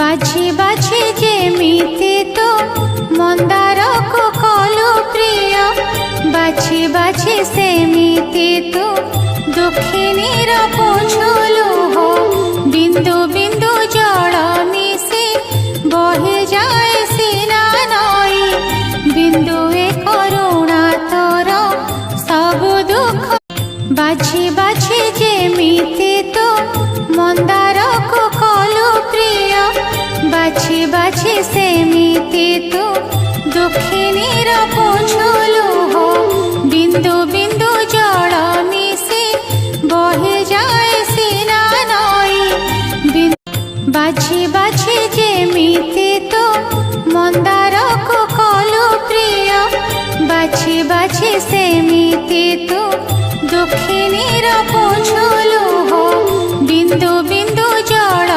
বাছে বাছে যেমিতি তো মন্দার কলু প্রিয়, বাছে বাছে সেমিতি তো দক্ষিণীর পছলুহ। বিন্দু বিন্দু জল মিশি বহে যায় সিনা নই, বিন্দুয়ে করুণা তোর সবু দুঃখ। বাছে বাছে যেমিতি তো মন্দার কলু প্রিয়, বাছে বাছে সেমিতি তো দক্ষিণীর পছলুহ। বিন্দু বিন্দু জল মিশি বহে যায় সিনা নই, বাছে বাছে যেমিতি তো মন্দার কলু প্রিয়, বাছে বাছে সেমিতি তো দক্ষিণীর পছলুহ। বিন্দু বিন্দু জল